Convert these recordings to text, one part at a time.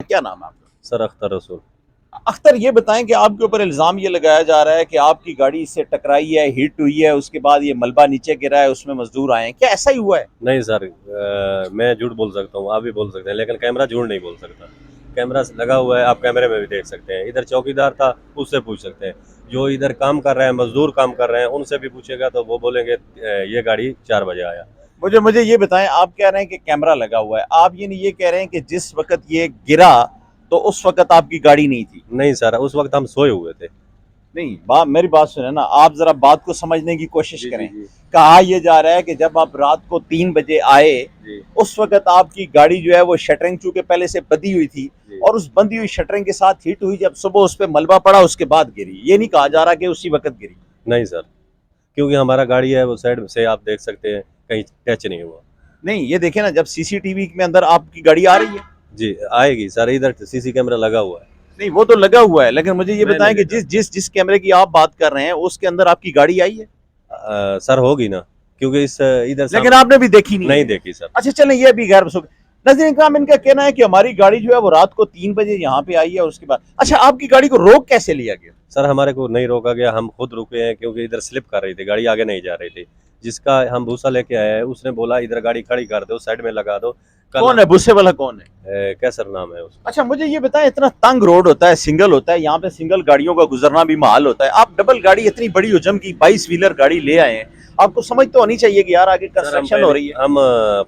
क्या नाम है आपका? सर अख्तर रसूल। अख्तर, ये बताएं कि आपके ऊपर इल्जाम ये लगाया जा रहा है कि आपकी गाड़ी इससे टकराई है, हिट हुई है, उसके बाद ये मलबा नीचे गिरा है, उसमें मजदूर आए हैं, क्या ऐसा ही हुआ है? नहीं सर, मैं झूठ बोल सकता हूँ, आप भी बोल सकते हैं, लेकिन कैमरा झूठ नहीं बोल सकता। कैमरा लगा हुआ है, आप कैमरे में भी देख सकते हैं। इधर चौकीदार था, उससे पूछ सकते हैं। जो इधर काम कर रहे हैं, मजदूर काम कर रहे हैं, उनसे भी पूछेगा तो वो बोलेंगे ये गाड़ी 4 बजे आया। मुझे मुझे ये बताएं, आप कह रहे हैं कि कैमरा लगा हुआ है, आप ये नहीं ये कह रहे हैं कि जिस वक्त ये गिरा तो उस वक्त आपकी गाड़ी नहीं थी? नहीं सर, उस वक्त हम सोए हुए थे। नहीं, मेरी बात सुने ना, आप जरा बात को समझने की कोशिश जी जी करें। जी। कहा यह जा रहा है कि जब आप रात को 3 बजे आए, जी उस वक्त आपकी गाड़ी जो है वो शटरिंग चूंकि पहले से बंधी हुई थी, जी। और उस बंधी हुई शटरिंग के साथ हिट हुई, जब सुबह उस पर मलबा पड़ा उसके बाद गिरी। ये नहीं कहा जा रहा कि उसी वक्त गिरी। नहीं सर, क्योंकि हमारा गाड़ी है वो साइड से आप देख सकते हैं, कहीं टच नहीं हुआ। नहीं, ये देखे ना, जब सीसीटीवी में अंदर आपकी गाड़ी आ रही है। जी आएगी सर, इधर सीसी कैमरा लगा हुआ है। नहीं, वो तो लगा हुआ है, लेकिन मुझे ये मैं नहीं बताएं कि देखा। जिस जिस जिस कैमरे की आप बात कर रहे हैं उसके अंदर आपकी गाड़ी आई है। सर होगी ना, क्योंकि इस इधर लेकिन सामने आपने भी देखी नहीं नहीं है। देखी सर। अच्छा चलें, ये भी गैर मसरूफ। नज़ीर इकराम, इनका कहना है कि हमारी गाड़ी जो है वो रात को 3 बजे यहाँ पे आई है, और उसके बाद अच्छा, आपकी गाड़ी को रोक कैसे लिया गया? सर हमारे को नहीं रोका गया, हम खुद रुके हैं, क्योंकि इधर स्लिप कर रही थी गाड़ी, आगे नहीं जा रही थी। जिसका हम भूसा लेके आए हैं उसने बोला इधर गाड़ी खड़ी कर दो, साइड में लगा दो। कल कौन है भूसे वाला, कौन है? कैसर नाम है उसका। अच्छा, मुझे ये बताएं, इतना तंग रोड होता है, सिंगल होता है, यहाँ पे सिंगल गाड़ियों का गुजरना भी महाल होता है, आप डबल गाड़ी इतनी बड़ी हुजम की 22 व्हीलर गाड़ी ले आए हैं, आपको समझ तो होनी चाहिए कि यार आगे सर कंस्ट्रक्शन हो रही है। हम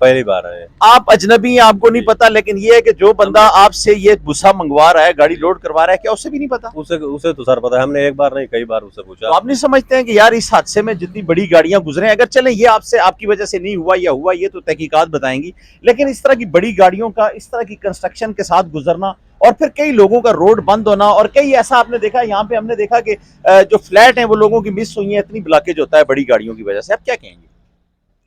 पहली बार आए हैं। आप अजनबी हैं, आपको नहीं जी। पता, लेकिन ये है कि जो बंदा आपसे ये भूसा मंगवा रहा है, गाड़ी लोड करवा रहा है, क्या उसे भी नहीं पता? उसे उसे तो सर पता है, हमने एक बार नहीं कई बार उससे तो पूछा। आप नहीं समझते हैं कि यार इस हादसे में जितनी बड़ी गाड़ियां गुजरे हैं, अगर चले ये आपसे आपकी वजह से नहीं हुआ या हुआ, ये तो तहकीकात बताएंगी, लेकिन इस तरह की बड़ी गाड़ियों का इस तरह की कंस्ट्रक्शन के साथ गुजरना, और फिर कई लोगों का रोड बंद होना, और कई ऐसा आपने देखा, यहाँ पे हमने देखा कि जो फ्लैट हैं वो लोगों की मिस हुई है, इतनी ब्लॉकेज होता है बड़ी गाड़ियों की वजह से। आप क्या कहेंगे?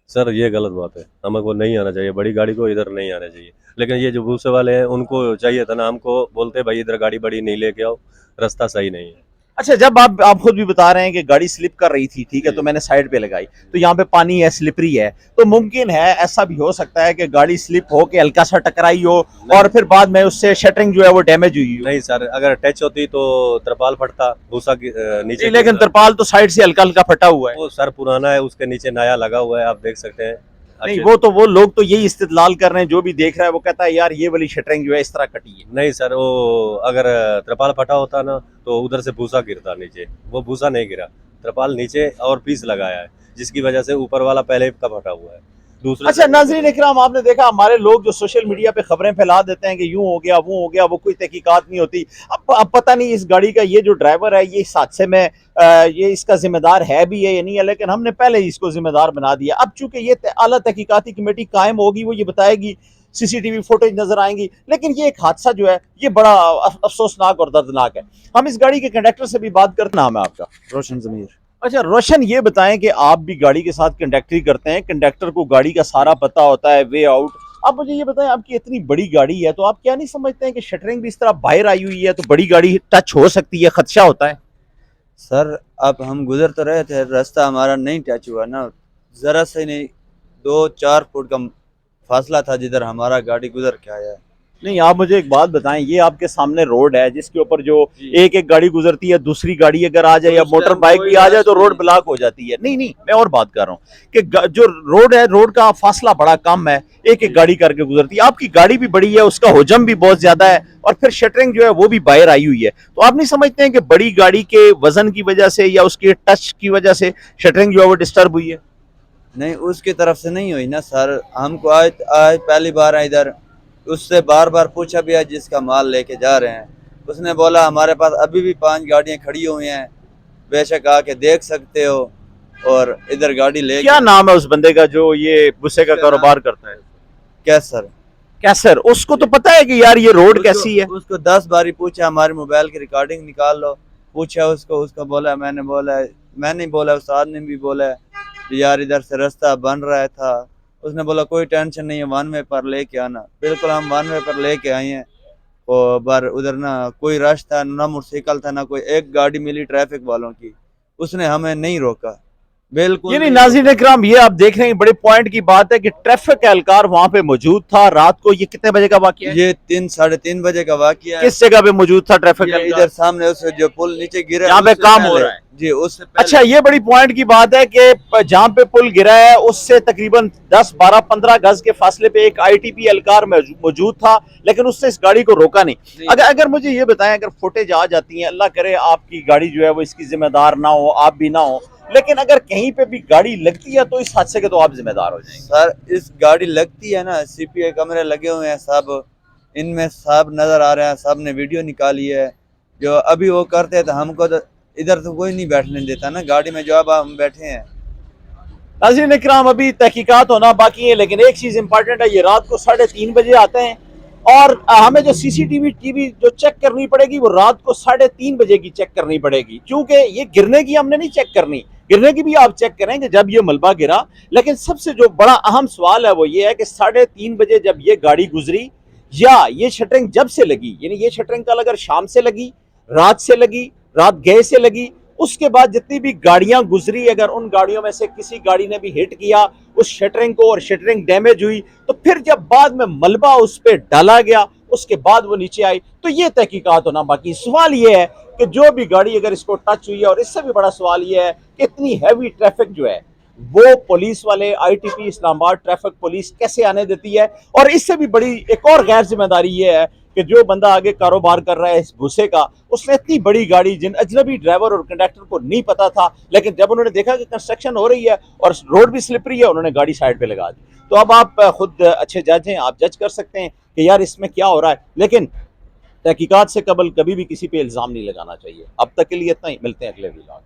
सर ये गलत बात है, हमको नहीं आना चाहिए, बड़ी गाड़ी को इधर नहीं आना चाहिए। लेकिन ये जो भूसे वाले हैं उनको चाहिए था ना, हमको बोलते भाई इधर गाड़ी बड़ी नहीं लेके आओ, रास्ता सही नहीं है। अच्छा, जब आप खुद भी बता रहे हैं कि गाड़ी स्लिप कर रही थी, ठीक है, जी तो मैंने साइड पे लगाई, तो यहाँ पे पानी है, स्लिपरी है, तो मुमकिन है ऐसा भी हो सकता है कि गाड़ी स्लिप हो के हल्का सा टकराई हो, और फिर बाद में उससे शटरिंग जो है वो डैमेज हुई हो। नहीं सर, अगर टच होती तो त्रिपाल फटता, भूसा की नीचे नहीं, लेकिन गिरता। तरपाल तो साइड से हल्का हल्का फटा हुआ है। वो सर पुराना है, उसके नीचे नया लगा हुआ है, आप देख सकते हैं नहीं, अच्छे वो से। तो वो लोग तो यही इस्तेदलाल कर रहे हैं, जो भी देख रहा है वो कहता है यार ये वाली शटरिंग जो है इस तरह कटी है। नहीं सर, वो अगर त्रिपाल फटा होता ना तो उधर से भूसा गिरता नीचे, वो भूसा नहीं गिरा। त्रिपाल नीचे और पीस लगाया है, जिसकी वजह से ऊपर वाला पहले का फटा हुआ है। दूसरे अच्छा नाज़रीन इकराम, आपने देखा हमारे लोग जो सोशल मीडिया पे खबरें फैला देते हैं कि यूं हो गया वो हो गया, वो कोई तहकीकात नहीं होती। अब पता नहीं इस गाड़ी का ये जो ड्राइवर है ये इस हादसे में ये इसका जिम्मेदार है भी है या नहीं है, लेकिन हमने पहले ही इसको जिम्मेदार बना दिया। अब चूंकि ये आला तहकीकाती कमेटी कायम होगी, वो ये बताएगी, सीसीटीवी फुटेज नजर आएंगी, लेकिन ये एक हादसा जो है ये बड़ा अफसोसनाक और दर्दनाक है। हम इस गाड़ी के कंडक्टर से भी बात करते। नाम है आपका? रोशन ज़मीर। अच्छा रोशन, ये बताएं कि आप भी गाड़ी के साथ कंडक्टरी करते हैं, कंडक्टर को गाड़ी का सारा पता होता है, वे आउट। आप मुझे ये बताएं, आपकी इतनी बड़ी गाड़ी है तो आप क्या नहीं समझते हैं कि शटरिंग भी इस तरह बाहर आई हुई है तो बड़ी गाड़ी टच हो सकती है, खदशा होता है? सर अब हम गुजर तो रहे थे, रास्ता हमारा नहीं टच हुआ ना, ज़रा से नहीं, 2-4 फुट का फासला था जिधर हमारा गाड़ी गुजर के आया है। नहीं, आप मुझे एक बात बताएं, ये आपके सामने रोड है जिसके ऊपर जो एक एक गाड़ी गुजरती है, दूसरी गाड़ी अगर आ जाए या मोटर बाइक भी आ जाए तो रोड ब्लॉक हो जाती है। नहीं नहीं, मैं और बात कर रहा हूँ कि जो रोड है, रोड का फासला बड़ा कम है, एक एक गाड़ी करके गुजरती है, आपकी गाड़ी भी बड़ी है, उसका हुजम भी बहुत ज्यादा है, और फिर शटरिंग जो है वो भी बाहर आई हुई है, तो आप नहीं समझते हैं कि बड़ी गाड़ी के वजन की वजह से या उसके टच की वजह से शटरिंग जो है वो डिस्टर्ब हुई है? नहीं, उसकी तरफ से नहीं हुई ना सर, हमको आज आज पहली बार है इधर। उससे बार बार पूछा भी है जिसका माल लेके जा रहे हैं, उसने बोला हमारे पास अभी भी 5 गाड़ियाँ खड़ी हुई हैं, बेशक आके देख सकते हो, और इधर गाड़ी ले। क्या नाम है उस बंदे का जो ये भुस्से का कारोबार करता है? कैसर। कैसर, उसको तो पता है कि यार ये रोड कैसी है? उसको 10 बारी पूछा, हमारे मोबाइल की रिकॉर्डिंग निकाल लो, पूछा उसको बोला, मैंने बोला, उस्ताद ने भी बोला यार इधर से रास्ता बन रहा था। उसने बोला कोई टेंशन नहीं है, 1 वे पर लेके आना। बिल्कुल हम 1 वे पर लेके आए हैं, और बार उधर ना कोई रश था, ना मोटरसाइकिल था, ना कोई एक गाड़ी मिली ट्रैफिक वालों की, उसने हमें नहीं रोका, बिल्कुल यानी नहीं। नाज़रीन इकराम, ये आप देख रहे हैं, बड़े पॉइंट की बात है कि ट्रैफिक एहलकार वहां पे मौजूद था रात को। ये कितने बजे का वाकया है? ये 3 साढ़े 3 बजे का वाकया है। किस जगह पे मौजूद था ट्रैफिक ये एहलकार? इधर सामने उस जो पुल नीचे गिरा है, जहाँ पे उससे काम हो पहले। रहा है। जी, उससे पहले। अच्छा, ये बड़ी पॉइंट की बात है कि जहां पे पुल गिरा है उससे तकरीबन 10, 12, 15 गज के फासले पे एक आईटीपी एहलकार मौजूद था, लेकिन उसने इस गाड़ी को रोका नहीं। अगर मुझे ये बताएं, अगर फुटेज आ जाती है, अल्लाह करे आपकी गाड़ी जो है वो इसकी जिम्मेदार ना हो, आप भी ना हो, लेकिन अगर कहीं पे भी गाड़ी लगती है तो इस हादसे के तो आप जिम्मेदार हो जाएंगे। सर, इस गाड़ी लगती है ना, सीपीआई कैमरे लगे हुए हैं सब, इनमें सब नजर आ रहे हैं, सब ने वीडियो निकाली है। जो अभी वो करते हैं तो हमको तो इधर तो कोई नहीं बैठने देता ना गाड़ी में, जो अब हम बैठे हैं। नाज़रीन इकराम, अभी तहकीकात होना बाकी है, लेकिन एक चीज इंपॉर्टेंट है, ये रात को 3:30 बजे आते हैं और हमें जो सीसीटीवी टीवी जो चेक करनी पड़ेगी वो रात को 3:30 बजे की चेक करनी पड़ेगी, क्योंकि ये गिरने की हमने नहीं चेक करनी, गिरने की भी आप चेक करेंगे जब ये मलबा गिरा। लेकिन सबसे जो बड़ा अहम सवाल है वो ये है कि 3:30 बजे जब ये गाड़ी गुजरी या ये शटरिंग जब से लगी, यानी ये शटरिंग कल अगर शाम से लगी, रात से लगी, रात गए से लगी, उसके बाद जितनी भी गाड़ियां गुजरी, अगर उन गाड़ियों में से किसी गाड़ी ने भी हिट किया उस शटरिंग को और शटरिंग डैमेज हुई, तो फिर जब बाद में मलबा उस पर डाला गया उसके बाद वो नीचे आई, तो ये तहकीकात होना बाकी। सवाल ये है कि जो भी गाड़ी अगर इसको टच हुई है, और इससे भी बड़ा सवाल ये है कि इतनी हैवी ट्रैफिक जो है वो पुलिस वाले आईटीपी इस्लामाबाद ट्रैफिक पुलिस कैसे आने देती है। और इससे भी बड़ी एक और गैर जिम्मेदारी ये है कि जो बंदा आगे कारोबार कर रहा है इस भूसे का, उसने इतनी बड़ी गाड़ी, जिन अजनबी ड्राइवर और कंडक्टर को नहीं पता था, लेकिन जब उन्होंने देखा कि कंस्ट्रक्शन हो रही है और रोड भी स्लिपरी है, उन्होंने गाड़ी साइड पे लगा दी। तो अब आप खुद अच्छे जज हैं, आप जज कर सकते हैं कि यार इसमें क्या हो रहा है, लेकिन तहकीकात से कबल कभी भी किसी पे इल्ज़ाम नहीं लगाना चाहिए। अब तक के लिए इतना ही, मिलते हैं अगले वीडियो में।